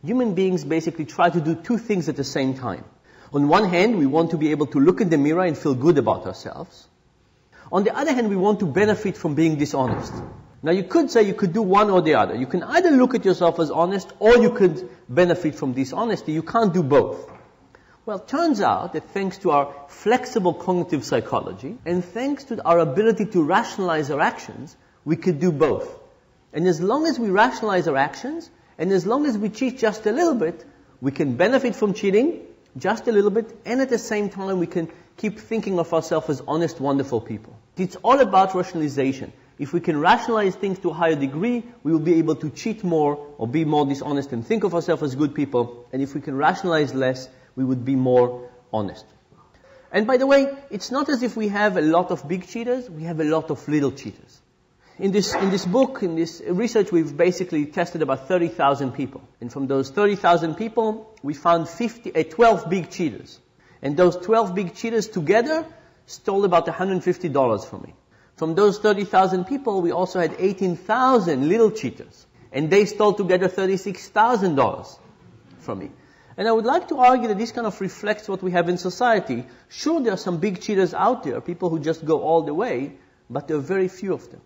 Human beings basically try to do two things at the same time. On one hand, we want to be able to look in the mirror and feel good about ourselves. On the other hand, we want to benefit from being dishonest. Now you could say you could do one or the other. You can either look at yourself as honest or you could benefit from dishonesty. You can't do both. Well, it turns out that thanks to our flexible cognitive psychology and thanks to our ability to rationalize our actions, we could do both. And as long as we rationalize our actions and as long as we cheat just a little bit, we can benefit from cheating just a little bit, and at the same time we can keep thinking of ourselves as honest, wonderful people. It's all about rationalization. If we can rationalize things to a higher degree, we will be able to cheat more or be more dishonest and think of ourselves as good people. And if we can rationalize less, we would be more honest. And by the way, it's not as if we have a lot of big cheaters, we have a lot of little cheaters. In this book, in this research, we've basically tested about 30,000 people. And from those 30,000 people, we found 12 big cheaters. And those 12 big cheaters together stole about $150 from me. From those 30,000 people, we also had 18,000 little cheaters. And they stole together $36,000 from me. And I would like to argue that this kind of reflects what we have in society. Sure, there are some big cheaters out there, people who just go all the way, but there are very few of them.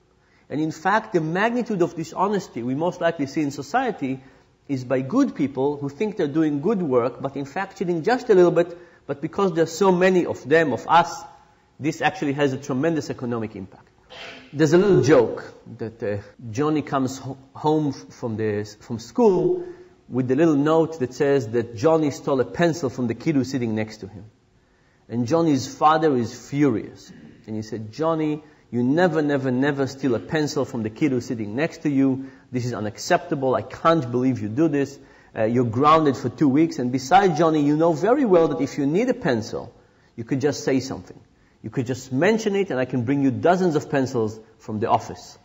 And in fact, the magnitude of dishonesty we most likely see in society is by good people who think they're doing good work, but in fact cheating just a little bit, but because there are so many of them, of us, this actually has a tremendous economic impact. There's a little joke that Johnny comes home from school with the little note that says that Johnny stole a pencil from the kid who's sitting next to him. And Johnny's father is furious. And he said, Johnny, you never steal a pencil from the kid who's sitting next to you. This is unacceptable. I can't believe you do this. You're grounded for 2 weeks. And besides, Johnny, you know very well that if you need a pencil, you could just say something. You could just mention it and I can bring you dozens of pencils from the office.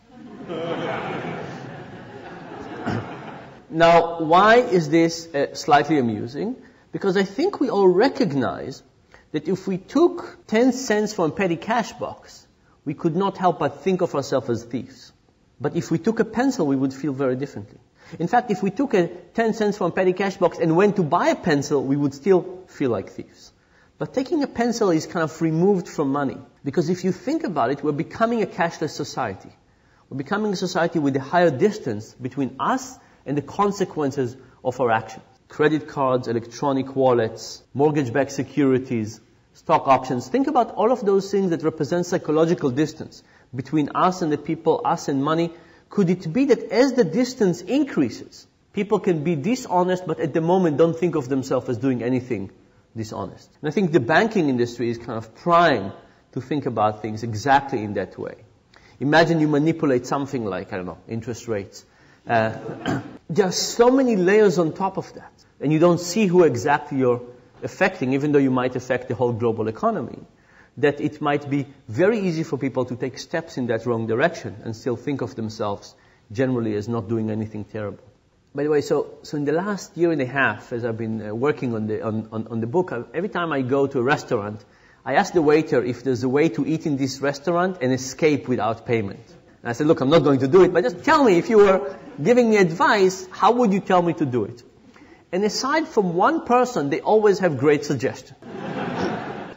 Now, why is this slightly amusing? Because I think we all recognize that if we took 10 cents from a petty cash box, we could not help but think of ourselves as thieves. But if we took a pencil, we would feel very differently. In fact, if we took 10 cents from a petty cash box and went to buy a pencil, we would still feel like thieves. But taking a pencil is kind of removed from money. Because if you think about it, we're becoming a cashless society. We're becoming a society with a higher distance between us and the consequences of our actions. Credit cards, electronic wallets, mortgage-backed securities, stock options. Think about all of those things that represent psychological distance between us and the people, us and money. Could it be that as the distance increases, people can be dishonest, but at the moment don't think of themselves as doing anything dishonest? And I think the banking industry is kind of primed to think about things exactly in that way. Imagine you manipulate something like, interest rates. There are so many layers on top of that. And you don't see who exactly you're affecting, even though you might affect the whole global economy, that it might be very easy for people to take steps in that wrong direction and still think of themselves generally as not doing anything terrible. By the way, so in the last year and a half, as I've been working on the book, every time I go to a restaurant, I ask the waiter if there's a way to eat in this restaurant and escape without payment. And I said, look, I'm not going to do it, but just tell me, if you were giving me advice, how would you tell me to do it? And aside from one person, they always have great suggestions.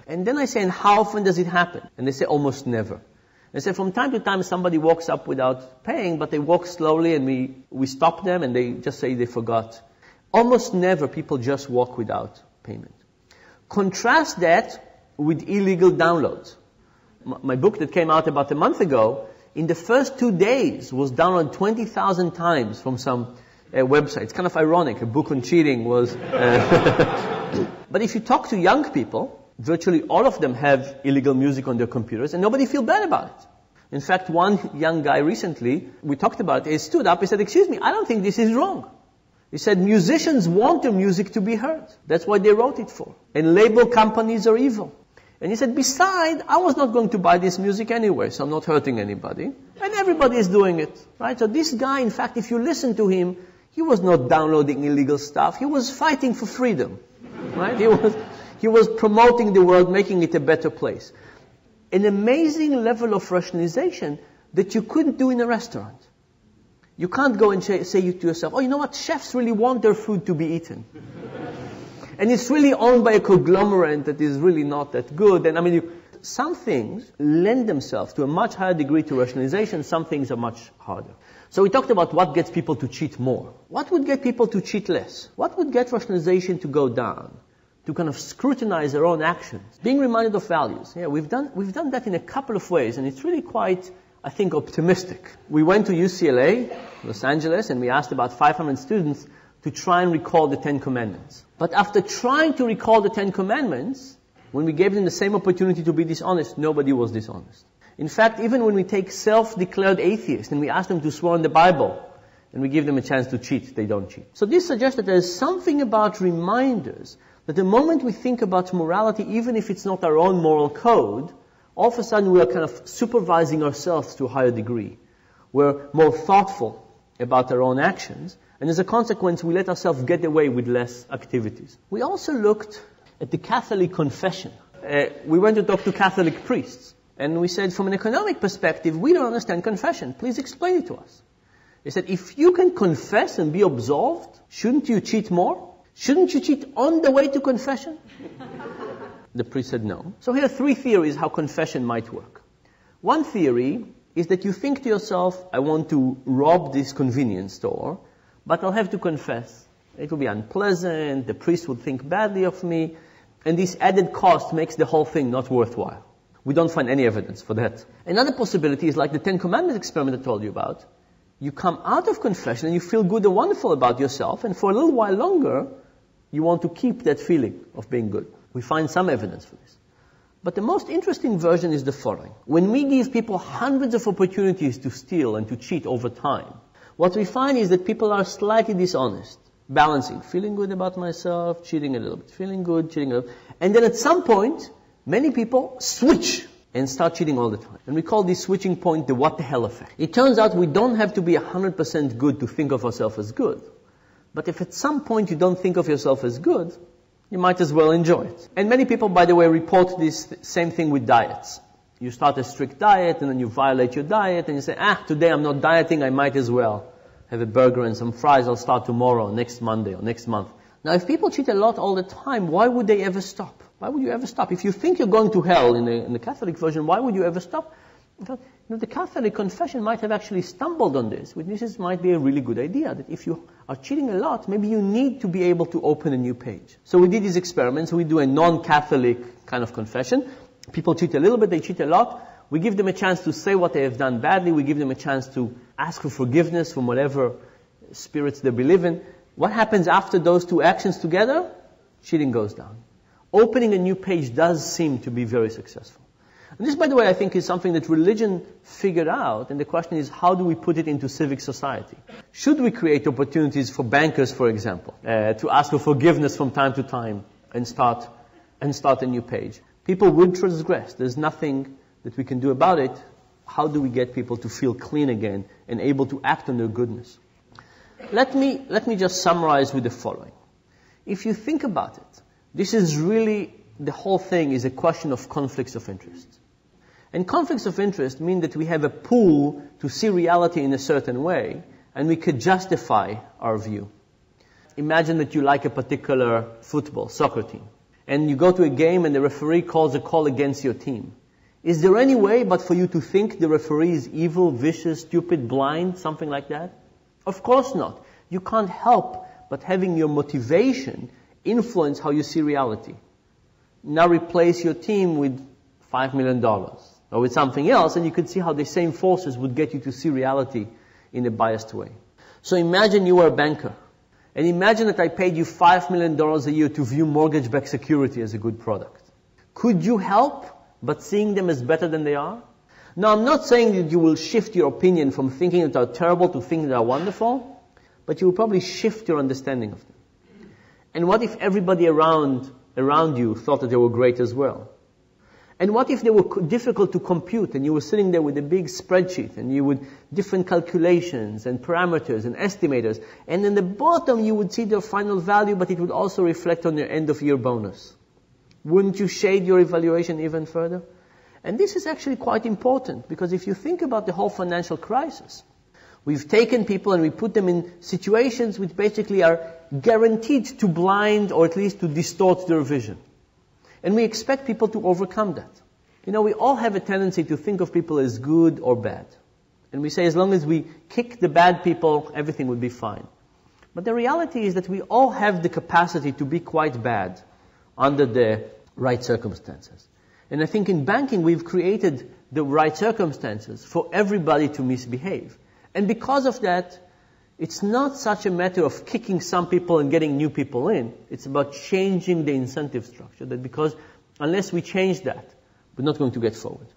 And then I say, and how often does it happen? And they say, almost never. They say, from time to time, somebody walks up without paying, but they walk slowly and we stop them and they just say they forgot. Almost never people just walk without payment. Contrast that with illegal downloads. My book that came out about a month ago, in the first 2 days, was downloaded 20,000 times from some website. It's kind of ironic. A book on cheating was... But if you talk to young people, virtually all of them have illegal music on their computers, and nobody feels bad about it. In fact, one young guy recently, we talked about it, he stood up, he said, excuse me, I don't think this is wrong. He said, musicians want their music to be heard. That's what they wrote it for. And label companies are evil. And he said, besides, I was not going to buy this music anyway, so I'm not hurting anybody. And everybody is doing it, right? So this guy, in fact, if you listen to him, he was not downloading illegal stuff. He was fighting for freedom, right? He was promoting the world, making it a better place. An amazing level of rationalization that you couldn't do in a restaurant. You can't go and say to yourself, oh, you know what, chefs really want their food to be eaten. And it's really owned by a conglomerate that is really not that good. And I mean, some things lend themselves to a much higher degree to rationalization, some things are much harder. So we talked about what gets people to cheat more. What would get people to cheat less? What would get rationalization to go down? To kind of scrutinize their own actions. Being reminded of values. Yeah, we've done that in a couple of ways, and it's really quite, I think, optimistic. We went to UCLA, Los Angeles, and we asked about 500 students to try and recall the 10 Commandments. But after trying to recall the 10 Commandments, when we gave them the same opportunity to be dishonest, nobody was dishonest. In fact, even when we take self-declared atheists and we ask them to swear on the Bible, and we give them a chance to cheat, they don't cheat. So this suggests that there's something about reminders that the moment we think about morality, even if it's not our own moral code, all of a sudden we are kind of supervising ourselves to a higher degree. We're more thoughtful about our own actions, and as a consequence, we let ourselves get away with less activities. We also looked at the Catholic confession. We went to talk to Catholic priests, and we said, from an economic perspective, we don't understand confession. Please explain it to us. They said, if you can confess and be absolved, shouldn't you cheat more? Shouldn't you cheat on the way to confession? The priest said no. So here are 3 theories how confession might work. One theory is that you think to yourself, I want to rob this convenience store, but I'll have to confess. It will be unpleasant, the priest will think badly of me, and this added cost makes the whole thing not worthwhile. We don't find any evidence for that. Another possibility is like the 10 Commandments experiment I told you about. You come out of confession and you feel good and wonderful about yourself, and for a little while longer, you want to keep that feeling of being good. We find some evidence for this. But the most interesting version is the following. When we give people hundreds of opportunities to steal and to cheat over time, what we find is that people are slightly dishonest, balancing, feeling good about myself, cheating a little bit, feeling good, cheating a little bit. And then at some point, many people switch and start cheating all the time. And we call this switching point the what the hell effect. It turns out we don't have to be 100% good to think of ourselves as good. But if at some point you don't think of yourself as good, you might as well enjoy it. And many people, by the way, report this same thing with diets. You start a strict diet and then you violate your diet and you say, today I'm not dieting, I might as well have a burger and some fries, I'll start tomorrow, next Monday or next month. Now if people cheat a lot all the time, why would they ever stop? Why would you ever stop? If you think you're going to hell in the Catholic version, why would you ever stop? In fact, the Catholic confession might have actually stumbled on this. This might be a really good idea, that if you are cheating a lot, maybe you need to be able to open a new page. So we did these experiments. We do a non-Catholic kind of confession. People cheat a little bit, they cheat a lot. We give them a chance to say what they have done badly. We give them a chance to ask for forgiveness from whatever spirits they believe in. What happens after those 2 actions together? Cheating goes down. Opening a new page does seem to be very successful. And this, by the way, I think is something that religion figured out, and the question is, how do we put it into civic society? Should we create opportunities for bankers, for example, to ask for forgiveness from time to time and start a new page? People would transgress. There's nothing that we can do about it. How do we get people to feel clean again and able to act on their goodness? Let me just summarize with the following. If you think about it, this is really, the whole thing is a question of conflicts of interest. And conflicts of interest mean that we have a pool to see reality in a certain way, and we could justify our view. Imagine that you like a particular soccer team, and you go to a game and the referee calls a call against your team. Is there any way but for you to think the referee is evil, vicious, stupid, blind, something like that? Of course not. You can't help but having your motivation influence how you see reality. Now replace your team with $5 million or with something else, and you could see how the same forces would get you to see reality in a biased way. So imagine you were a banker, and imagine that I paid you $5 million a year to view mortgage-backed security as a good product. Could you help but seeing them as better than they are? Now, I'm not saying that you will shift your opinion from thinking that they're terrible to thinking that they're wonderful, but you will probably shift your understanding of them. And what if everybody around you thought that they were great as well? And what if they were difficult to compute and you were sitting there with a big spreadsheet and you would different calculations and parameters and estimators, and in the bottom you would see their final value, but it would also reflect on your end of year bonus? Wouldn't you shade your evaluation even further? And this is actually quite important, because if you think about the whole financial crisis, We've taken people and we put them in situations which basically are guaranteed to blind or at least to distort their vision. And we expect people to overcome that. We all have a tendency to think of people as good or bad. And we say as long as we kick the bad people, everything would be fine. But the reality is that we all have the capacity to be quite bad under the right circumstances. And I think in banking we've created the right circumstances for everybody to misbehave. And because of that, it's not such a matter of kicking some people and getting new people in. It's about changing the incentive structure. That because unless we change that, we're not going to get forward.